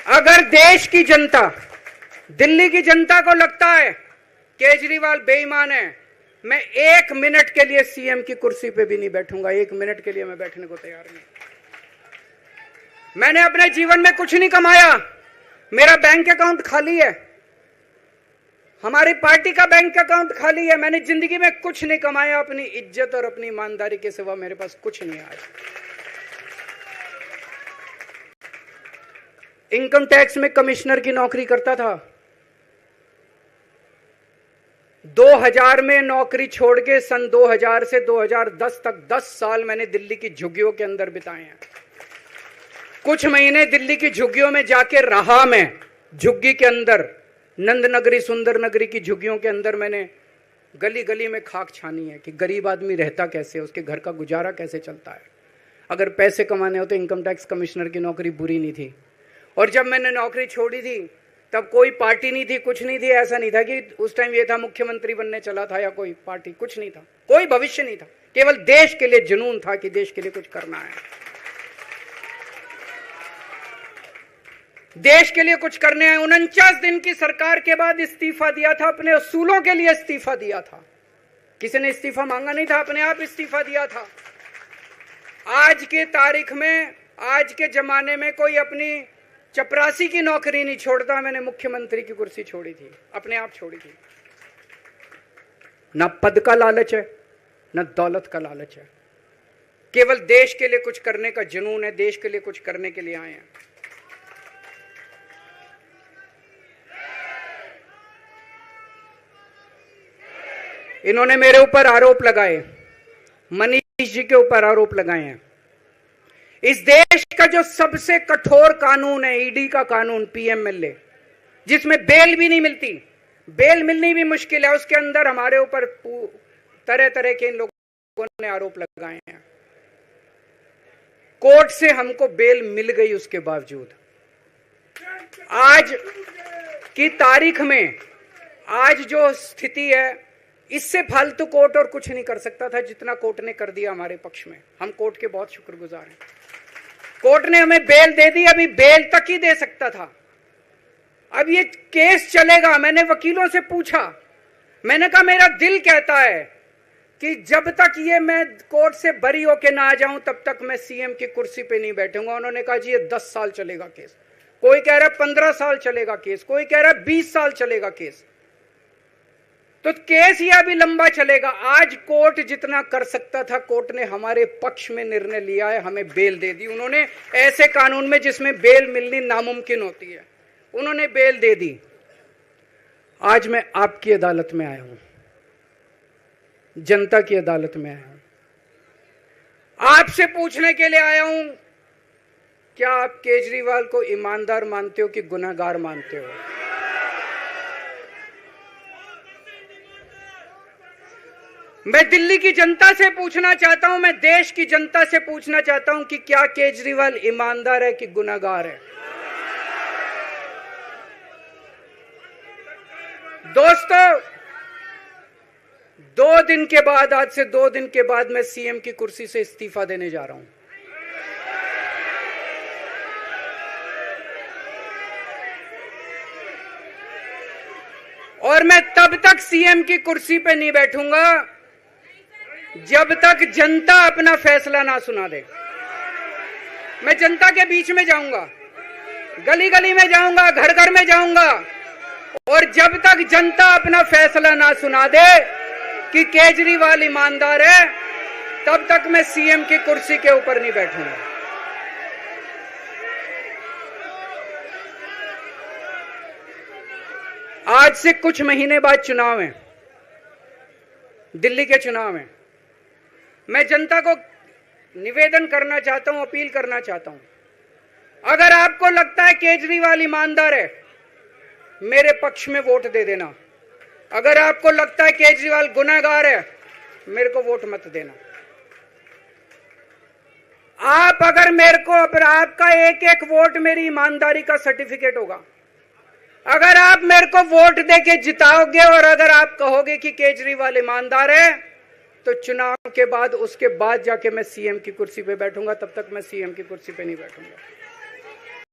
अगर देश की जनता, दिल्ली की जनता को लगता है केजरीवाल बेईमान है, मैं 1 मिनट के लिए सीएम की कुर्सी पे भी नहीं बैठूंगा। 1 मिनट के लिए मैं बैठने को तैयार नहीं। मैंने अपने जीवन में कुछ नहीं कमाया, मेरा बैंक अकाउंट खाली है, हमारी पार्टी का बैंक अकाउंट खाली है। मैंने जिंदगी में कुछ नहीं कमाया, अपनी इज्जत और अपनी ईमानदारी के सिवा मेरे पास कुछ नहीं आया। इनकम टैक्स में कमिश्नर की नौकरी करता था, 2000 में नौकरी छोड़ के सन 2000 से 2010 तक 10 साल मैंने दिल्ली की झुग्गियों के अंदर बिताए हैं। कुछ महीने दिल्ली की झुग्गियों में जाके रहा मैं, झुग्गी के अंदर, नंद नगरी सुंदर नगरी की झुग्गियों के अंदर मैंने गली गली में खाक छानी है कि गरीब आदमी रहता कैसे, उसके घर का गुजारा कैसे चलता है। अगर पैसे कमाने हो तो इनकम टैक्स कमिश्नर की नौकरी बुरी नहीं थी। और जब मैंने नौकरी छोड़ी थी तब कोई पार्टी नहीं थी, कुछ नहीं थी। ऐसा नहीं था कि उस टाइम ये था मुख्यमंत्री बनने चला था या कोई पार्टी, कुछ नहीं था, कोई भविष्य नहीं था। केवल देश के लिए जुनून था कि देश के लिए कुछ करना है, देश के लिए कुछ करने हैं। 49 दिन की सरकार के बाद इस्तीफा दिया था, अपने असूलों के लिए इस्तीफा दिया था। किसी ने इस्तीफा मांगा नहीं था, अपने आप इस्तीफा दिया था। आज के तारीख में, आज के जमाने में कोई अपनी चपरासी की नौकरी नहीं छोड़ता। मैंने मुख्यमंत्री की कुर्सी छोड़ी थी, अपने आप छोड़ी थी। ना पद का लालच है, ना दौलत का लालच है, केवल देश के लिए कुछ करने का जुनून है, देश के लिए कुछ करने के लिए आए हैं। इन्होंने मेरे ऊपर आरोप लगाए, मनीष जी के ऊपर आरोप लगाए हैं। इस देश का जो सबसे कठोर कानून है, ईडी का कानून, पीएमएलए, जिसमें बेल भी नहीं मिलती, बेल मिलनी भी मुश्किल है, उसके अंदर हमारे ऊपर तरह तरह के इन लोगों ने आरोप लगाए हैं। कोर्ट से हमको बेल मिल गई, उसके बावजूद आज की तारीख में, आज जो स्थिति है, इससे फालतू कोर्ट और कुछ नहीं कर सकता था जितना कोर्ट ने कर दिया हमारे पक्ष में। हम कोर्ट के बहुत शुक्रगुजार हैं। कोर्ट ने हमें बेल दे दी, अभी बेल तक ही दे सकता था। अब ये केस चलेगा। मैंने वकीलों से पूछा, मैंने कहा मेरा दिल कहता है कि जब तक ये मैं कोर्ट से बरी होके ना आ जाऊं तब तक मैं सीएम की कुर्सी पे नहीं बैठूंगा। उन्होंने कहा जी ये 10 साल चलेगा केस, कोई कह रहा है 15 साल चलेगा केस, कोई कह रहा है 20 साल चलेगा केस। तो केस ये अभी लंबा चलेगा। आज कोर्ट जितना कर सकता था, कोर्ट ने हमारे पक्ष में निर्णय लिया है, हमें बेल दे दी। उन्होंने ऐसे कानून में जिसमें बेल मिलनी नामुमकिन होती है, उन्होंने बेल दे दी। आज मैं आपकी अदालत में आया हूं, जनता की अदालत में आया हूं, आपसे पूछने के लिए आया हूं, क्या आप केजरीवाल को ईमानदार मानते हो कि गुनहगार मानते हो? मैं दिल्ली की जनता से पूछना चाहता हूं, मैं देश की जनता से पूछना चाहता हूं कि क्या केजरीवाल ईमानदार है कि गुनहगार है? दोस्तों, 2 दिन के बाद, आज से 2 दिन के बाद मैं सीएम की कुर्सी से इस्तीफा देने जा रहा हूं। और मैं तब तक सीएम की कुर्सी पे नहीं बैठूंगा जब तक जनता अपना फैसला ना सुना दे। मैं जनता के बीच में जाऊंगा, गली गली में जाऊंगा, घर घर में जाऊंगा, और जब तक जनता अपना फैसला ना सुना दे कि केजरीवाल ईमानदार है, तब तक मैं सीएम की कुर्सी के ऊपर नहीं बैठूंगा। आज से कुछ महीने बाद चुनाव है, दिल्ली के चुनाव है। मैं जनता को निवेदन करना चाहता हूं, अपील करना चाहता हूं, अगर आपको लगता है केजरीवाल ईमानदार है, मेरे पक्ष में वोट दे देना। अगर आपको लगता है केजरीवाल गुनहगार है, मेरे को वोट मत देना। आप अगर मेरे को, आपका एक एक वोट मेरी ईमानदारी का सर्टिफिकेट होगा। अगर आप मेरे को वोट देके जिताओगे और अगर आप कहोगे कि केजरीवाल ईमानदार है, तो चुनाव के बाद, उसके बाद जाके मैं सीएम की कुर्सी पे बैठूंगा, तब तक मैं सीएम की कुर्सी पे नहीं बैठूंगा।